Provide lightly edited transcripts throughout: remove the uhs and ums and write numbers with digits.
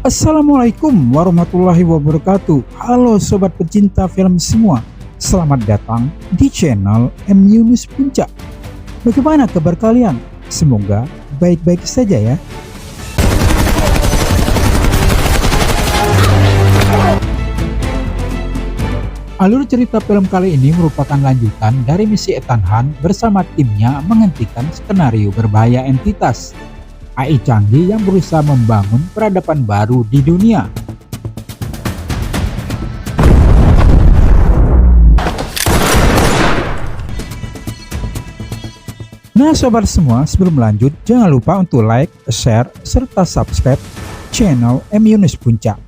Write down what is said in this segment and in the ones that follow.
Assalamualaikum warahmatullahi wabarakatuh. Halo sobat pecinta film semua, selamat datang di channel MISI Puncak. Bagaimana kabar kalian? Semoga baik-baik saja ya. Alur cerita film kali ini merupakan lanjutan dari misi Ethan Hunt bersama timnya menghentikan skenario berbahaya entitas AI canggih yang berusaha membangun peradaban baru di dunia. Nah sobat semua, sebelum lanjut jangan lupa untuk like, share, serta subscribe channel MISI Puncak.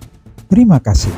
Terima kasih.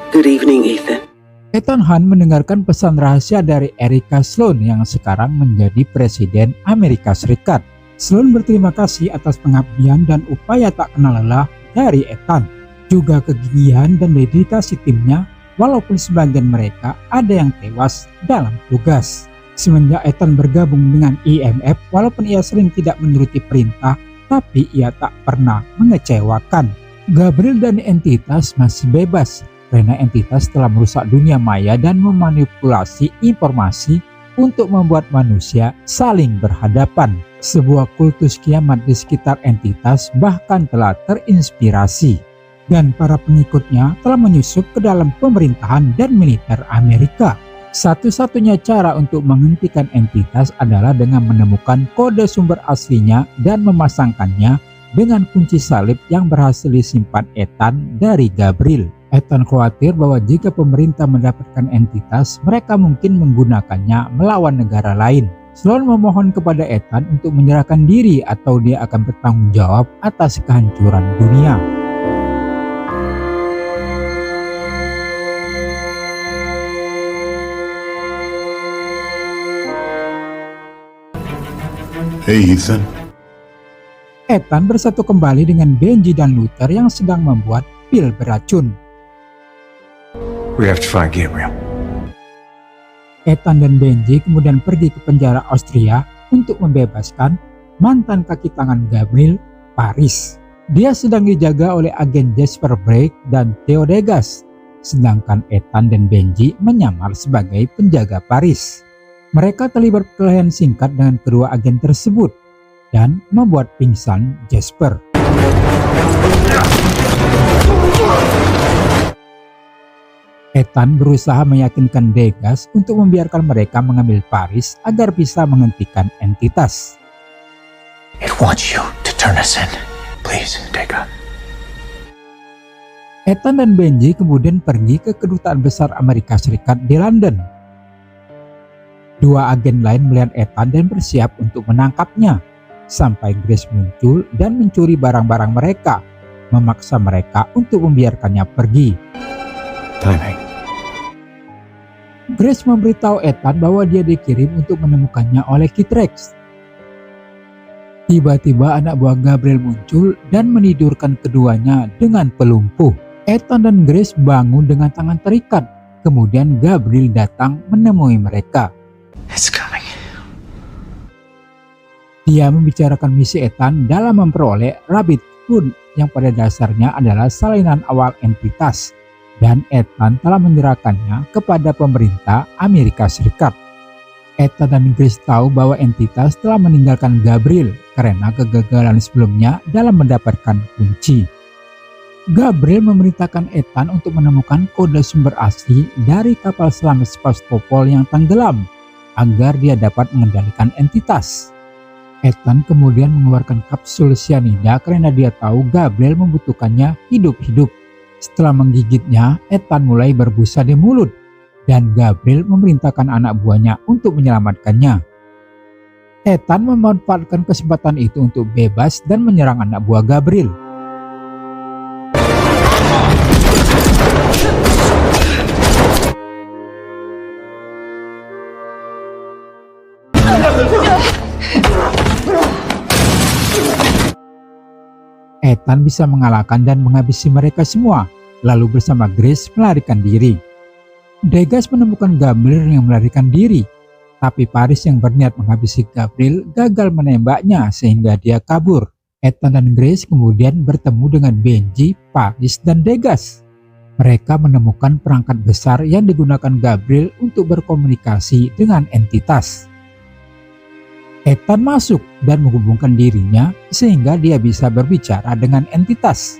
Good evening, Ethan. Ethan Hunt mendengarkan pesan rahasia dari Erika Sloan yang sekarang menjadi Presiden Amerika Serikat. Sloan berterima kasih atas pengabdian dan upaya tak kenal lelah dari Ethan, juga kegigihan dan dedikasi timnya walaupun sebagian mereka ada yang tewas dalam tugas. Semenjak Ethan bergabung dengan IMF, walaupun ia sering tidak menuruti perintah, tapi ia tak pernah mengecewakan. Gabriel dan entitas masih bebas karena entitas telah merusak dunia maya dan memanipulasi informasi untuk membuat manusia saling berhadapan. Sebuah kultus kiamat di sekitar entitas bahkan telah terinspirasi, dan para pengikutnya telah menyusup ke dalam pemerintahan dan militer Amerika. Satu-satunya cara untuk menghentikan entitas adalah dengan menemukan kode sumber aslinya dan memasangkannya dengan kunci salib yang berhasil disimpan Ethan dari Gabriel. Ethan khawatir bahwa jika pemerintah mendapatkan entitas, mereka mungkin menggunakannya melawan negara lain. Sloan memohon kepada Ethan untuk menyerahkan diri atau dia akan bertanggung jawab atas kehancuran dunia. Hey Ethan. Ethan bersatu kembali dengan Benji dan Luther yang sedang membuat pil beracun. We have to find Gabriel. Ethan dan Benji kemudian pergi ke penjara Austria untuk membebaskan mantan kaki tangan Gabriel, Paris. Dia sedang dijaga oleh agen Jasper Blake dan Theo Degas, sedangkan Ethan dan Benji menyamar sebagai penjaga Paris. Mereka terlibat perkelahian singkat dengan kedua agen tersebut dan membuat pingsan Jasper. Ethan berusaha meyakinkan Degas untuk membiarkan mereka mengambil Paris agar bisa menghentikan entitas. It wants you to turn us in. Please, Degas. Ethan dan Benji kemudian pergi ke kedutaan besar Amerika Serikat di London. Dua agen lain melihat Ethan dan bersiap untuk menangkapnya, sampai Grace muncul dan mencuri barang-barang mereka, memaksa mereka untuk membiarkannya pergi. Timing. Grace memberitahu Ethan bahwa dia dikirim untuk menemukannya oleh Kid Rex. Tiba-tiba anak buah Gabriel muncul dan menidurkan keduanya dengan pelumpuh. Ethan dan Grace bangun dengan tangan terikat. Kemudian Gabriel datang menemui mereka. It's coming. Dia membicarakan misi Ethan dalam memperoleh Rabbit Food yang pada dasarnya adalah salinan awal entitas, dan Ethan telah menyerahkannya kepada pemerintah Amerika Serikat. Ethan dan Grace tahu bahwa entitas telah meninggalkan Gabriel karena kegagalan sebelumnya dalam mendapatkan kunci. Gabriel memerintahkan Ethan untuk menemukan kode sumber asli dari kapal selam Sebastopol yang tenggelam agar dia dapat mengendalikan entitas. Ethan kemudian mengeluarkan kapsul cyanida karena dia tahu Gabriel membutuhkannya hidup-hidup. Setelah menggigitnya, Ethan mulai berbusa di mulut, dan Gabriel memerintahkan anak buahnya untuk menyelamatkannya. Ethan memanfaatkan kesempatan itu untuk bebas dan menyerang anak buah Gabriel. Ethan bisa mengalahkan dan menghabisi mereka semua, lalu bersama Grace melarikan diri. Degas menemukan Gabriel yang melarikan diri, tapi Paris yang berniat menghabisi Gabriel gagal menembaknya sehingga dia kabur. Ethan dan Grace kemudian bertemu dengan Benji, Paris, dan Degas. Mereka menemukan perangkat besar yang digunakan Gabriel untuk berkomunikasi dengan entitas. Ethan masuk dan menghubungkan dirinya sehingga dia bisa berbicara dengan entitas.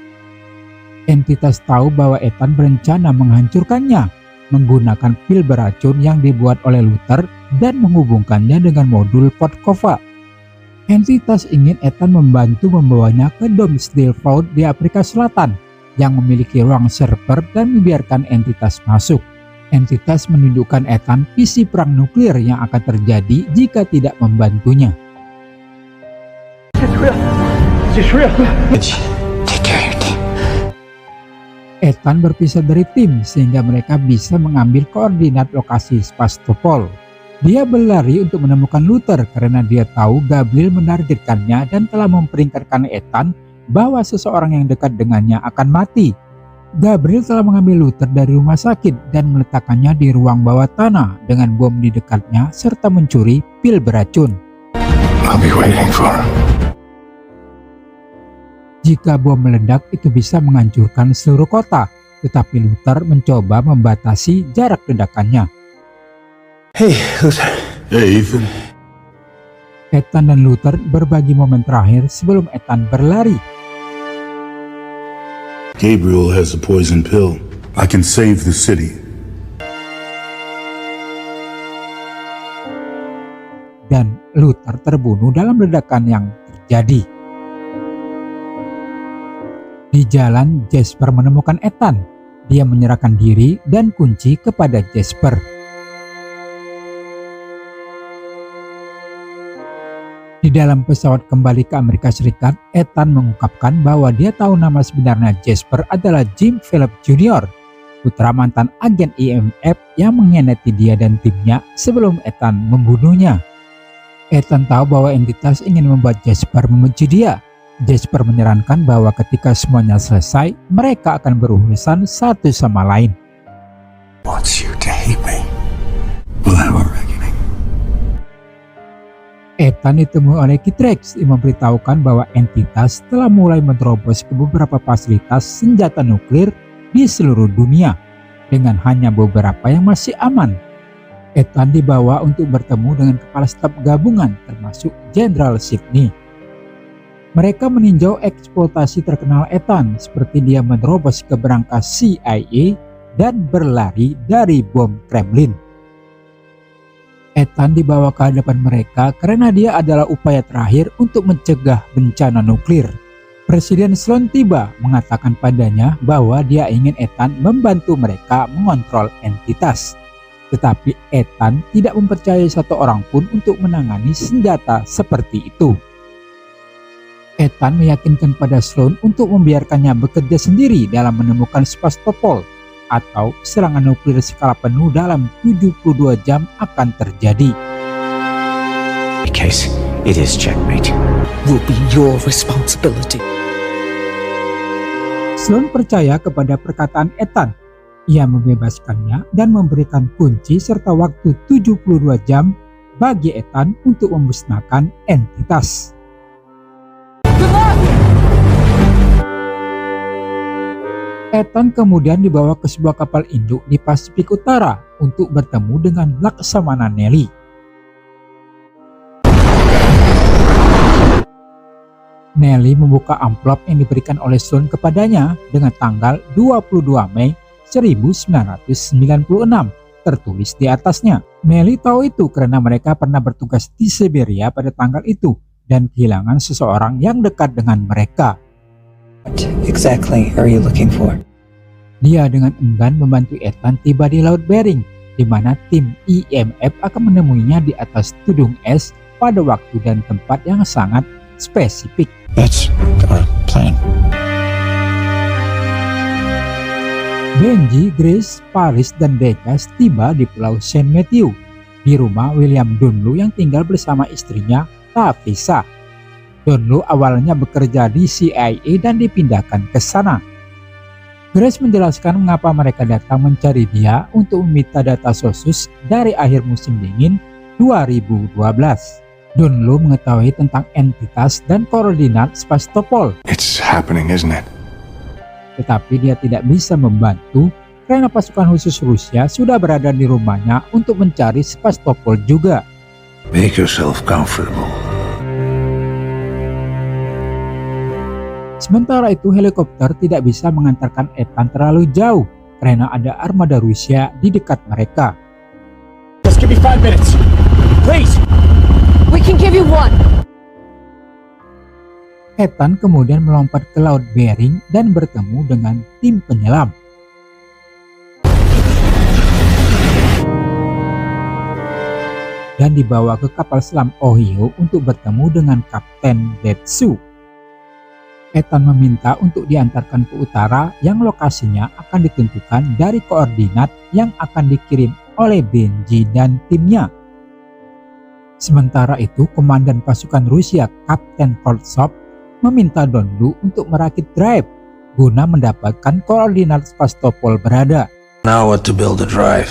Entitas tahu bahwa Ethan berencana menghancurkannya menggunakan pil beracun yang dibuat oleh Luther dan menghubungkannya dengan modul Podkova. Entitas ingin Ethan membantu membawanya ke Domesday Vault di Afrika Selatan yang memiliki ruang server dan membiarkan entitas masuk. Entitas menunjukkan Ethan visi perang nuklir yang akan terjadi jika tidak membantunya. Ethan berpisah dari tim sehingga mereka bisa mengambil koordinat lokasi Sebastopol. Dia berlari untuk menemukan Luther karena dia tahu Gabriel menargetkannya dan telah memperingatkan Ethan bahwa seseorang yang dekat dengannya akan mati. Gabriel telah mengambil Luther dari rumah sakit dan meletakkannya di ruang bawah tanah dengan bom di dekatnya serta mencuri pil beracun. I'll be waiting for him. Jika bom meledak itu bisa menghancurkan seluruh kota, tetapi Luther mencoba membatasi jarak ledakannya. Hey, Luther. Hey, Ethan. Ethan dan Luther berbagi momen terakhir sebelum Ethan berlari. Gabriel has a poison pill. I can save the city. Dan Luther terbunuh dalam ledakan yang terjadi. Di jalan, Jasper menemukan Ethan. Dia menyerahkan diri dan kunci kepada Jasper. Di dalam pesawat kembali ke Amerika Serikat, Ethan mengungkapkan bahwa dia tahu nama sebenarnya Jasper adalah Jim Philip Jr., putra mantan agen IMF yang mengkhianati dia dan timnya sebelum Ethan membunuhnya. Ethan tahu bahwa entitas ingin membuat Jasper membenci dia. Jasper menyarankan bahwa ketika semuanya selesai, mereka akan berurusan satu sama lain. Wants you to hate me. We'll have a reckoning. Ethan ditemui oleh Kitrex yang memberitahukan bahwa entitas telah mulai menerobos ke beberapa fasilitas senjata nuklir di seluruh dunia dengan hanya beberapa yang masih aman. Ethan dibawa untuk bertemu dengan kepala staf gabungan termasuk Jenderal Sidney. Mereka meninjau eksploitasi terkenal Ethan seperti dia menerobos ke berangkas CIA dan berlari dari bom Kremlin. Ethan dibawa ke hadapan mereka karena dia adalah upaya terakhir untuk mencegah bencana nuklir. Presiden Sloan tiba mengatakan padanya bahwa dia ingin Ethan membantu mereka mengontrol entitas. Tetapi Ethan tidak mempercayai satu orang pun untuk menangani senjata seperti itu. Ethan meyakinkan pada Sloan untuk membiarkannya bekerja sendiri dalam menemukan Sebastopol, atau serangan nuklir skala penuh dalam 72 jam akan terjadi. In case it is checkmate, will be your responsibility. Sloan percaya kepada perkataan Ethan. Ia membebaskannya dan memberikan kunci serta waktu 72 jam bagi Ethan untuk memusnahkan entitas. Ethan kemudian dibawa ke sebuah kapal induk di Pasifik Utara untuk bertemu dengan Laksamana Nelly. Nelly membuka amplop yang diberikan oleh Sloan kepadanya dengan tanggal 22 Mei 1996 tertulis di atasnya. Nelly tahu itu karena mereka pernah bertugas di Siberia pada tanggal itu dan kehilangan seseorang yang dekat dengan mereka. What exactly are you looking for? Dia dengan enggan membantu Ethan tiba di Laut Bering, di mana tim IMF akan menemuinya di atas tudung es pada waktu dan tempat yang sangat spesifik. that's our plan. Benji, Grace, Paris, dan Degas tiba di Pulau Saint Matthew, di rumah William Dunlu yang tinggal bersama istrinya, Tavisa. Dunlu awalnya bekerja di CIA dan dipindahkan ke sana. Grace menjelaskan mengapa mereka datang mencari dia untuk meminta data sosus dari akhir musim dingin 2012. Donlu mengetahui tentang entitas dan koordinat Sebastopol, It's happening, isn't it? tetapi dia tidak bisa membantu karena pasukan khusus Rusia sudah berada di rumahnya untuk mencari Sebastopol juga. Make yourself comfortable. Sementara itu helikopter tidak bisa mengantarkan Ethan terlalu jauh karena ada armada Rusia di dekat mereka. Just give me 5 minutes. Please. We can give you one. Ethan kemudian melompat ke Laut Bering dan bertemu dengan tim penyelam. Dan dibawa ke kapal selam Ohio untuk bertemu dengan Kapten Detsu. Ethan meminta untuk diantarkan ke utara yang lokasinya akan ditentukan dari koordinat yang akan dikirim oleh Benji dan timnya. Sementara itu, komandan pasukan Rusia Kapten Koltsov meminta Donlu untuk merakit drive guna mendapatkan koordinat Sebastopol berada. Now what to build a drive?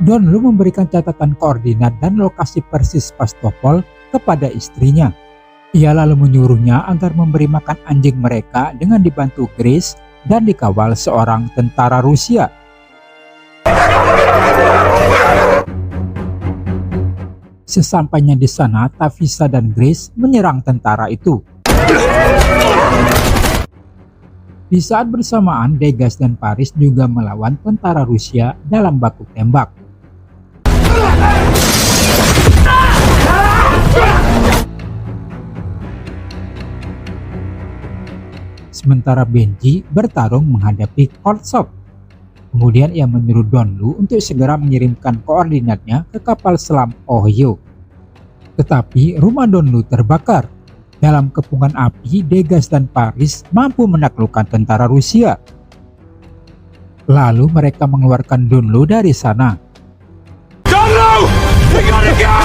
Donlu memberikan catatan koordinat dan lokasi persis Sebastopol kepada istrinya. Ia lalu menyuruhnya agar memberi makan anjing mereka dengan dibantu Grace dan dikawal seorang tentara Rusia. Sesampainya di sana, Tavisa dan Grace menyerang tentara itu. Di saat bersamaan, Degas dan Paris juga melawan tentara Rusia dalam baku tembak. Sementara Benji bertarung menghadapi Koltsov. Kemudian ia menyuruh Donlu untuk segera mengirimkan koordinatnya ke kapal selam Ohio. Tetapi rumah Donlu terbakar. Dalam kepungan api, Degas dan Paris mampu menaklukkan tentara Rusia. Lalu mereka mengeluarkan Donlu dari sana. Donlu! We gotta go!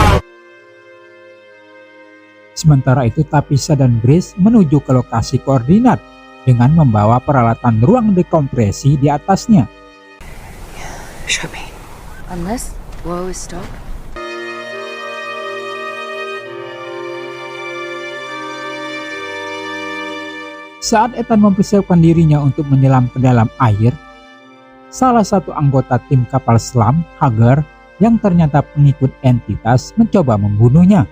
Sementara itu Tavisa dan Grace menuju ke lokasi koordinat dengan membawa peralatan ruang dekompresi di atasnya. Show me. Unless woe is stop. Saat Ethan mempersiapkan dirinya untuk menyelam ke dalam air, salah satu anggota tim kapal selam, Akhir, yang ternyata pengikut entitas, mencoba membunuhnya.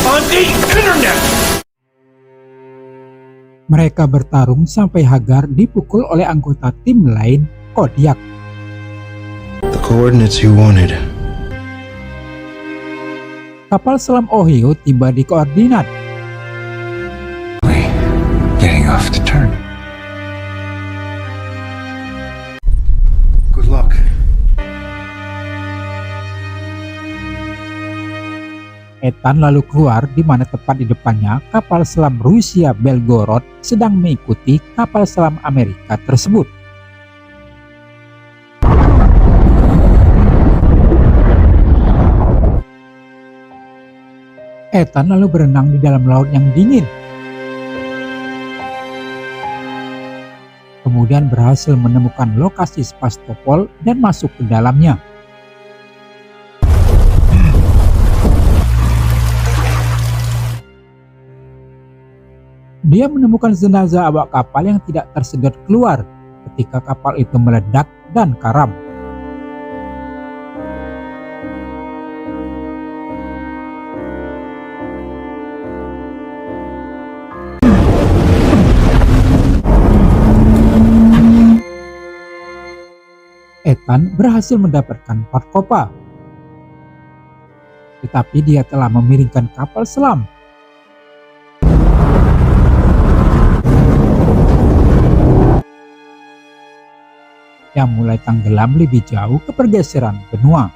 On the internet. Mereka bertarung sampai Akhir dipukul oleh anggota tim lain, Kodiak. The coordinates you wanted. Kapal selam Ohio tiba di koordinat. Getting off the turn. Good luck. Ethan lalu keluar di mana tepat di depannya kapal selam Rusia Belgorod sedang mengikuti kapal selam Amerika tersebut. Ethan lalu berenang di dalam laut yang dingin. Kemudian berhasil menemukan lokasi Sebastopol dan masuk ke dalamnya. Dia menemukan jenazah awak kapal yang tidak tersedot keluar ketika kapal itu meledak dan karam. Ethan berhasil mendapatkan Parkopa. Tetapi dia telah memiringkan kapal selam. Yang mulai tenggelam lebih jauh ke pergeseran benua.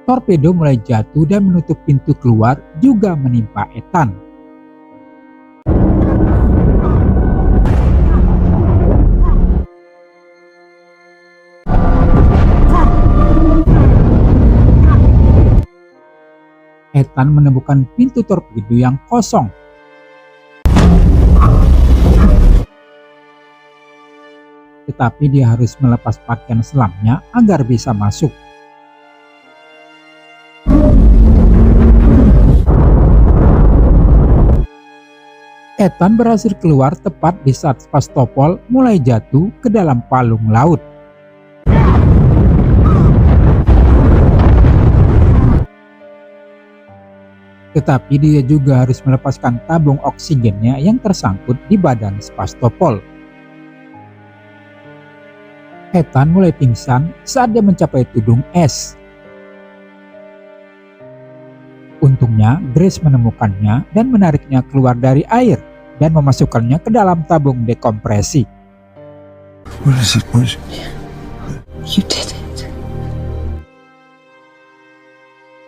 Torpedo mulai jatuh dan menutup pintu keluar juga menimpa Ethan. Ethan menemukan pintu torpedo yang kosong. Tetapi dia harus melepas pakaian selamnya agar bisa masuk. Ethan berhasil keluar tepat di saat Sebastopol mulai jatuh ke dalam palung laut. Tetapi dia juga harus melepaskan tabung oksigennya yang tersangkut di badan Sebastopol. Ethan mulai pingsan saat dia mencapai tudung es. Untungnya Grace menemukannya dan menariknya keluar dari air dan memasukkannya ke dalam tabung dekompresi. What is it? You did it.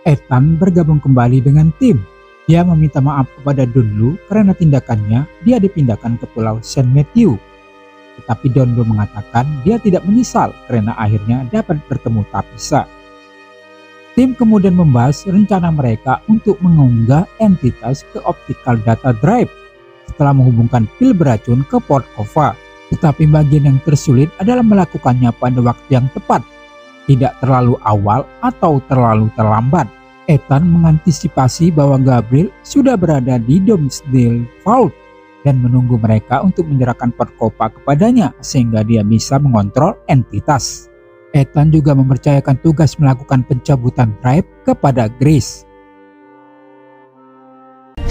Ethan bergabung kembali dengan tim. Dia meminta maaf kepada Donlo karena tindakannya dia dipindahkan ke Pulau Saint Matthew. Tetapi Donlo mengatakan dia tidak menyesal karena akhirnya dapat bertemu Tapisa. Tim kemudian membahas rencana mereka untuk mengunggah entitas ke optical data drive setelah menghubungkan pil beracun ke port Kova. Tetapi bagian yang tersulit adalah melakukannya pada waktu yang tepat, tidak terlalu awal atau terlalu terlambat. Ethan mengantisipasi bahwa Gabriel sudah berada di Domesday Vault dan menunggu mereka untuk menyerahkan port Kova kepadanya sehingga dia bisa mengontrol entitas. Ethan juga mempercayakan tugas melakukan pencabutan drive kepada Grace.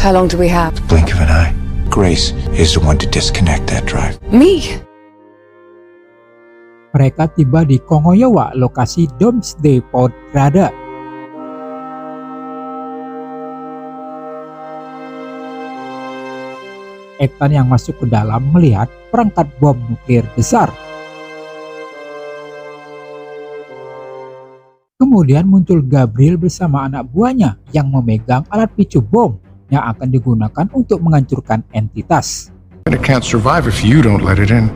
How long do we have? Blink of an eye. Grace is the one to disconnect that drive. Me? Mereka tiba di Kongoyowa, lokasi Domesday Vault berada. Ethan yang masuk ke dalam melihat perangkat bom nuklir besar. Kemudian muncul Gabriel bersama anak buahnya yang memegang alat picu bom yang akan digunakan untuk menghancurkan entitas. It can't survive if you don't let it in.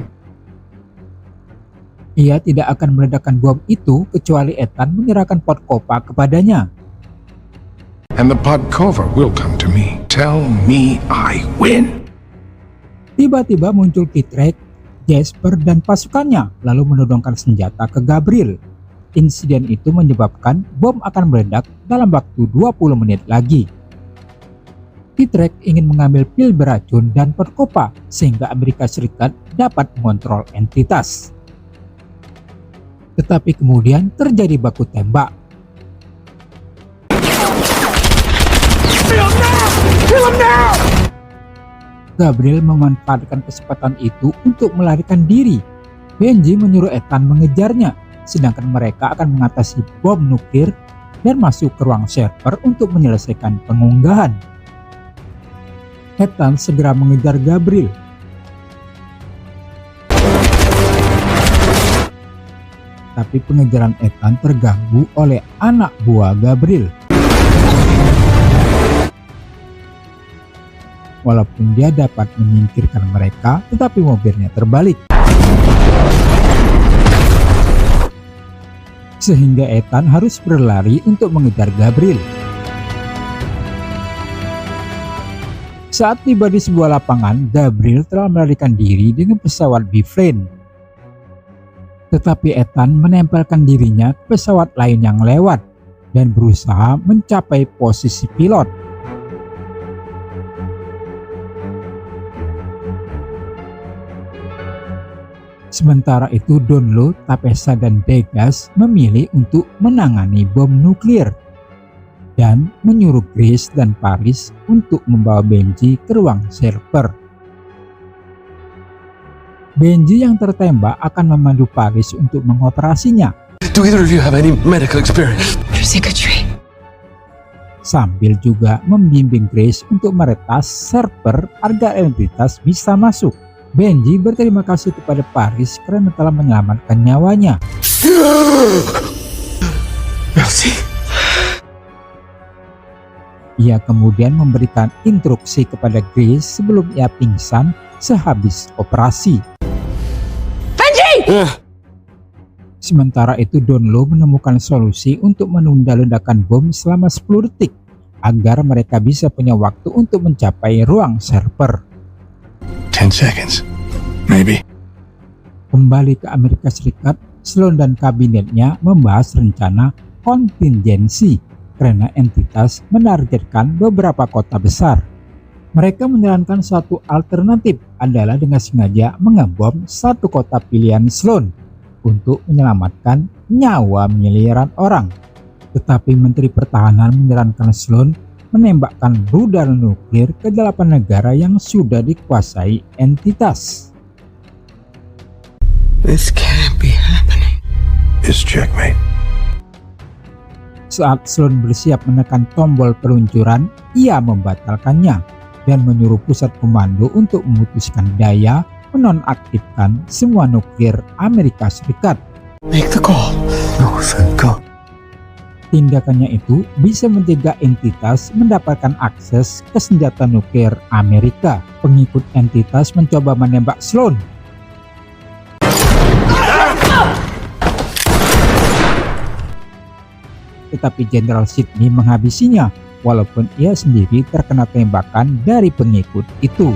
Ia tidak akan meledakkan bom itu kecuali Ethan menyerahkan pot Kova kepadanya. And the Podkova will come to me. Tell me I win. Tiba-tiba muncul Titrek, Jasper, dan pasukannya lalu menodongkan senjata ke Gabriel. Insiden itu menyebabkan bom akan meledak dalam waktu 20 menit lagi. Titrek ingin mengambil pil beracun dan pot Kova sehingga Amerika Serikat dapat mengontrol entitas. Tetapi kemudian terjadi baku tembak. Gabriel memanfaatkan kesempatan itu untuk melarikan diri. Benji menyuruh Ethan mengejarnya, sedangkan mereka akan mengatasi bom nuklir dan masuk ke ruang server untuk menyelesaikan pengunggahan. Ethan segera mengejar Gabriel. Tapi pengejaran Ethan terganggu oleh anak buah Gabriel. Walaupun dia dapat menyingkirkan mereka, tetapi mobilnya terbalik. Sehingga Ethan harus berlari untuk mengejar Gabriel. Saat tiba di sebuah lapangan, Gabriel telah melarikan diri dengan pesawat biplane. Tetapi Ethan menempelkan dirinya ke pesawat lain yang lewat dan berusaha mencapai posisi pilot. Sementara itu Donlo, Tapesa, dan Degas memilih untuk menangani bom nuklir dan menyuruh Grace dan Paris untuk membawa Benji ke ruang server. Benji yang tertembak akan memandu Paris untuk mengoperasinya. Do either of you have any medical experience? Circuitry. Sambil juga membimbing Grace untuk meretas server agar entitas bisa masuk. Benji berterima kasih kepada Paris karena telah menyelamatkan nyawanya. Merci. Ia kemudian memberikan instruksi kepada Grace sebelum ia pingsan sehabis operasi. Benji! Sementara itu Donlo menemukan solusi untuk menunda ledakan bom selama 10 detik agar mereka bisa punya waktu untuk mencapai ruang server. 10 seconds. Maybe. Kembali ke Amerika Serikat, Sloan dan kabinetnya membahas rencana kontingensi karena entitas menargetkan beberapa kota besar. Mereka menjalankan satu alternatif adalah dengan sengaja mengebom satu kota pilihan Sloan untuk menyelamatkan nyawa miliaran orang. Tetapi Menteri Pertahanan menyarankan Sloan menembakkan rudal nuklir ke 8 negara yang sudah dikuasai entitas. This can't be happening. It's checkmate. Saat Sloan bersiap menekan tombol peluncuran, ia membatalkannya dan menyuruh pusat komando untuk memutuskan daya menonaktifkan semua nuklir Amerika Serikat. Make the call. No, thank God. Tindakannya itu bisa mencegah entitas mendapatkan akses ke senjata nuklir Amerika. Pengikut entitas mencoba menembak Sloan. Tetapi Jenderal Sidney menghabisinya, walaupun ia sendiri terkena tembakan dari pengikut itu.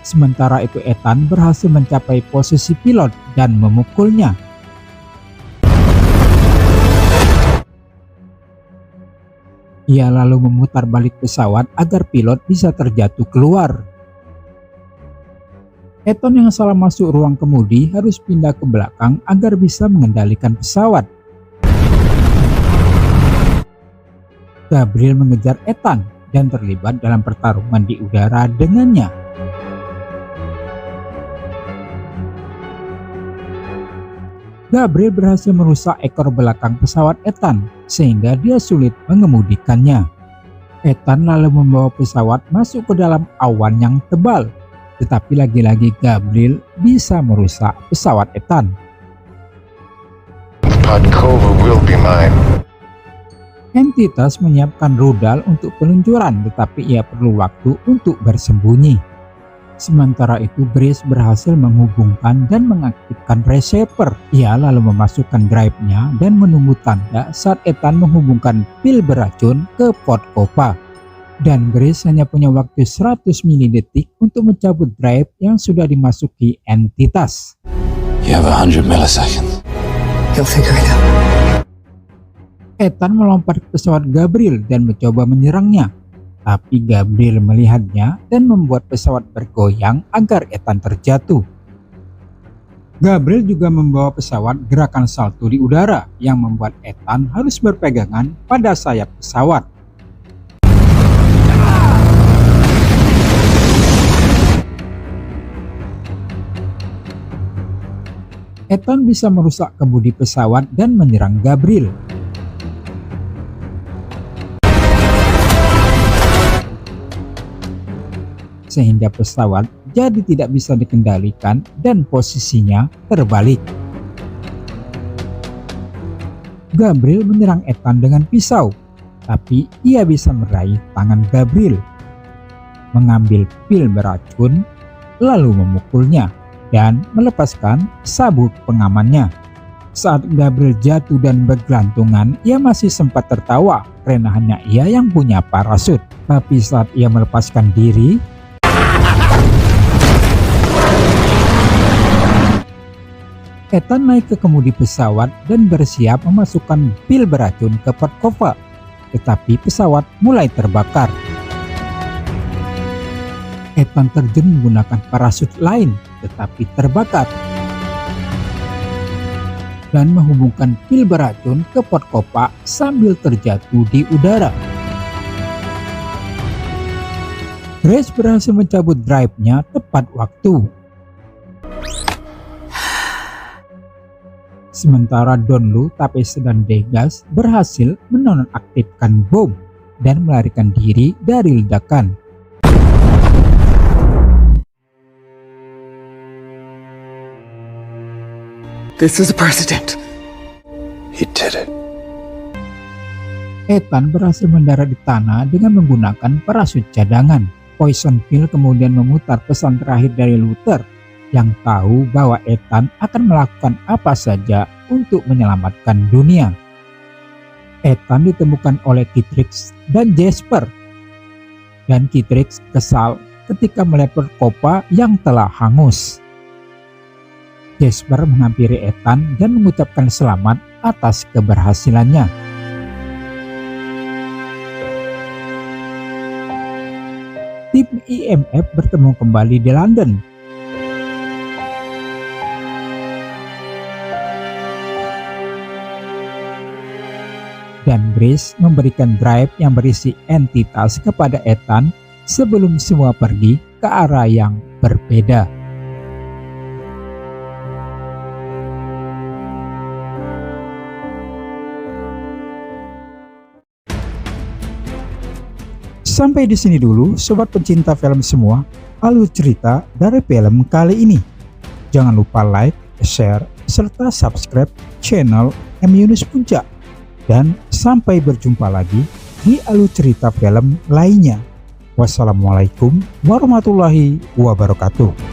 Sementara itu Ethan berhasil mencapai posisi pilot dan memukulnya. Ia lalu memutar balik pesawat agar pilot bisa terjatuh keluar. Ethan yang salah masuk ruang kemudi harus pindah ke belakang agar bisa mengendalikan pesawat. Gabriel mengejar Ethan dan terlibat dalam pertarungan di udara dengannya. Gabriel berhasil merusak ekor belakang pesawat Ethan sehingga dia sulit mengemudikannya. Ethan lalu membawa pesawat masuk ke dalam awan yang tebal, tetapi lagi-lagi Gabriel bisa merusak pesawat Ethan. Pod cover will be mine. Entitas menyiapkan rudal untuk peluncuran, tetapi ia perlu waktu untuk bersembunyi. Sementara itu Grace berhasil menghubungkan dan mengaktifkan receiver. Ia lalu memasukkan drive-nya dan menunggu tanda saat Ethan menghubungkan pil beracun ke port kopa. Dan Grace hanya punya waktu 100 milidetik untuk mencabut drive yang sudah dimasuki entitas. You have 100 milliseconds. He'll figure it out. Ethan melompat ke pesawat Gabriel dan mencoba menyerangnya. Tapi Gabriel melihatnya dan membuat pesawat bergoyang agar Ethan terjatuh. Gabriel juga membawa pesawat gerakan salto di udara yang membuat Ethan harus berpegangan pada sayap pesawat. Ethan bisa merusak kemudi pesawat dan menyerang Gabriel. Sehingga pesawat jadi tidak bisa dikendalikan dan posisinya terbalik. Gabriel menyerang Ethan dengan pisau, tapi ia bisa meraih tangan Gabriel, mengambil pil beracun, lalu memukulnya dan melepaskan sabuk pengamannya. Saat Gabriel jatuh dan bergelantungan, ia masih sempat tertawa karena hanya ia yang punya parasut. Tapi saat ia melepaskan diri, Ethan naik ke kemudi pesawat dan bersiap memasukkan pil beracun ke port kopa, tetapi pesawat mulai terbakar. Ethan terjun menggunakan parasut lain, tetapi terbakar, dan menghubungkan pil beracun ke port kopa sambil terjatuh di udara. Grace berhasil mencabut drive-nya tepat waktu. Sementara Donlu, Tapes dan Degas berhasil menonaktifkan bom dan melarikan diri dari ledakan. This is a precedent. He did it. Ethan berhasil mendarat di tanah dengan menggunakan parasut cadangan. Poison Pill kemudian memutar pesan terakhir dari Luther yang tahu bahwa Ethan akan melakukan apa saja untuk menyelamatkan dunia. Ethan ditemukan oleh Kitrix dan Jasper. Dan Kitrix kesal ketika melihat kopa yang telah hangus. Jasper menghampiri Ethan dan mengucapkan selamat atas keberhasilannya. Tim IMF bertemu kembali di London. Dan Grace memberikan drive yang berisi entitas kepada Ethan sebelum semua pergi ke arah yang berbeda. Sampai di sini dulu sobat pencinta film semua, alur cerita dari film kali ini. Jangan lupa like, share, serta subscribe channel Yunus Puncak. Dan sampai berjumpa lagi di alur cerita film lainnya. Wassalamualaikum warahmatullahi wabarakatuh.